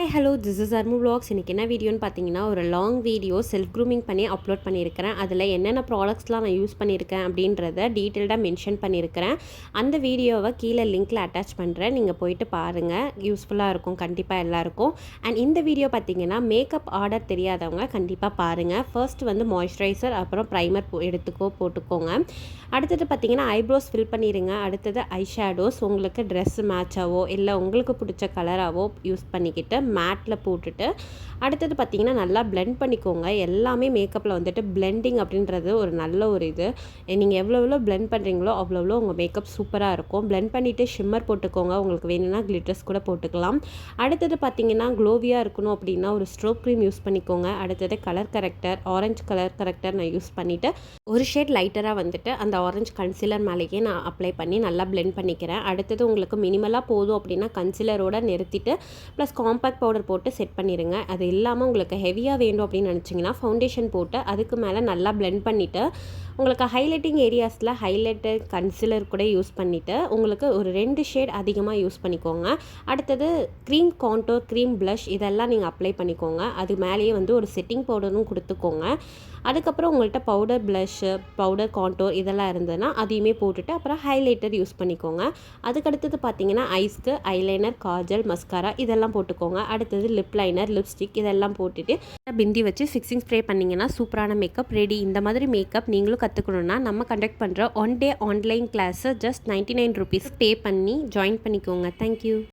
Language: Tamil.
Hi hello this is Armu vlogs. இன்றைக்கி என்ன வீடியோன்னு பார்த்தீங்கன்னா, ஒரு லாங் வீடியோ செல்ஃப் க்ரூமிங் பண்ணி அப்லோட் பண்ணியிருக்கிறேன். அதில் என்னென்ன ப்ராடக்ட்ஸ்லாம் நான் யூஸ் பண்ணியிருக்கேன் அப்படின்றத டீட்டெயில்டாக மென்ஷன் பண்ணியிருக்கிறேன். அந்த வீடியோவை கீழே லிங்க்கில் அட்டாச் பண்ணுறேன். நீங்கள் போயிட்டு பாருங்கள், யூஸ்ஃபுல்லாக இருக்கும் கண்டிப்பாக எல்லாருக்கும். அண்ட் இந்த வீடியோ பார்த்தீங்கன்னா மேக்கப் ஆர்டர் தெரியாதவங்க கண்டிப்பாக பாருங்கள். ஃபர்ஸ்ட் வந்து மாய்ஸ்சரைசர், அப்புறம் ப்ரைமர் போட்டுக்கோங்க. அடுத்தது பார்த்தீங்கன்னா ஐப்ரோஸ் ஃபில் பண்ணிடுங்க. அடுத்தது ஐ ஷேடோஸ் உங்களுக்கு ட்ரெஸ் மேட்சாவோ இல்லை உங்களுக்கு பிடிச்ச கலராகவோ யூஸ் பண்ணிக்கிட்டு மேட்டில் போட்டுட்டு அடுத்தது பார்த்திங்கன்னா நல்லா பிளெண்ட் பண்ணிக்கோங்க. எல்லாமே மேக்கப்பில் வந்துட்டு பிளெண்டிங் அப்படின்றது ஒரு நல்ல ஒரு இது. நீங்கள் எவ்வளோ பிளெண்ட் பண்ணுறீங்களோ அவ்வளோ உங்கள் மேக்கப் சூப்பராக இருக்கும். பிளெண்ட் பண்ணிவிட்டு ஷிம்மர் போட்டுக்கோங்க. உங்களுக்கு வேணும்னா கிளிட்டர்ஸ் கூட போட்டுக்கலாம். அடுத்தது பார்த்திங்கன்னா க்ளோவியாக இருக்கணும் அப்படின்னா ஒரு ஸ்ட்ரோக் க்ரீம் யூஸ் பண்ணிக்கோங்க. அடுத்தது colour character, orange colour character நான் யூஸ் பண்ணிவிட்டு ஒரு ஷேட் லைட்டராக வந்துட்டு அந்த ஆரஞ்சு கன்சிலர் மேலேயே நான் அப்ளை பண்ணி நல்லா பிளெண்ட் பண்ணிக்கிறேன். அடுத்தது உங்களுக்கு மினிமலாக போதும் அப்படின்னா கன்சிலரோட நிறுத்திட்டு ப்ளஸ் காம்பேக்ட் பவுடர் போட்டு செட் பண்ணிடுங்க. அது இல்லாமல் உங்களுக்கு ஹெவியாக வேண்டும் அப்படின்னு நினச்சிங்கன்னா ஃபவுண்டேஷன் போட்டு அதுக்கு மேலே நல்லா பிளெண்ட் பண்ணிவிட்டு உங்களுக்கு ஹைலைட்டிங் ஏரியாஸில் ஹைலைட்டர் கன்சிலர் கூட யூஸ் பண்ணிவிட்டு உங்களுக்கு ஒரு 2 ஷேட் அதிகமாக யூஸ் பண்ணிக்கோங்க. அடுத்தது க்ரீம் கான்டோர், க்ரீம் ப்ளஷ் இதெல்லாம் நீங்கள் அப்ளை பண்ணிக்கோங்க. அது மேலேயே வந்து ஒரு செட்டிங் பவுடரும் கொடுத்துக்கோங்க. அதுக்கப்புறம் உங்கள்கிட்ட பவுடர் ப்ளஷ்ஷு, பவுடர் கான்டோர் இதெல்லாம் இருந்ததுன்னா அதையுமே போட்டுட்டு அப்புறம் ஹைலைட்டர் யூஸ் பண்ணிக்கோங்க. அதுக்கடுத்தது பார்த்தீங்கன்னா ஐஸ்க்கு ஐலைனர், காஜல், மஸ்காரா இதெல்லாம் போட்டுக்கோங்க. அடுத்தது லிப் லைனர், லிப்ஸ்டிக் இதெல்லாம் போட்டுட்டு பிந்தி வச்சு ஃபிக்ஸிங் ஸ்ப்ரே பண்ணிங்கன்னா சூப்பரான மேக்கப் ரெடி. இந்த மாதிரி மேக்கப் நீங்களும் கற்றுக்கணுன்னா நம்ம கண்டக்ட் பண்ணுற 1 டே ஆன்லைன் கிளாஸை ஜஸ்ட் 99 rupees பே பண்ணி ஜாயின் பண்ணிக்கோங்க. தேங்க்யூ.